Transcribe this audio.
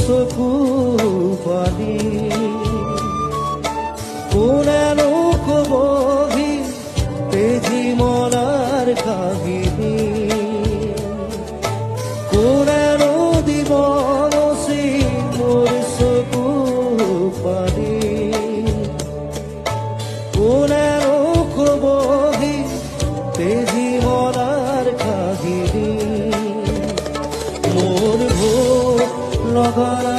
চকু পানী কোনেনো কবহি তেজি মনাৰ কাহিনী কোনেনো দিব মচি মোৰ চকু পানী কোনেনো কবহি তেজি মনাৰ কাহিনী মোৰ ভোক লগা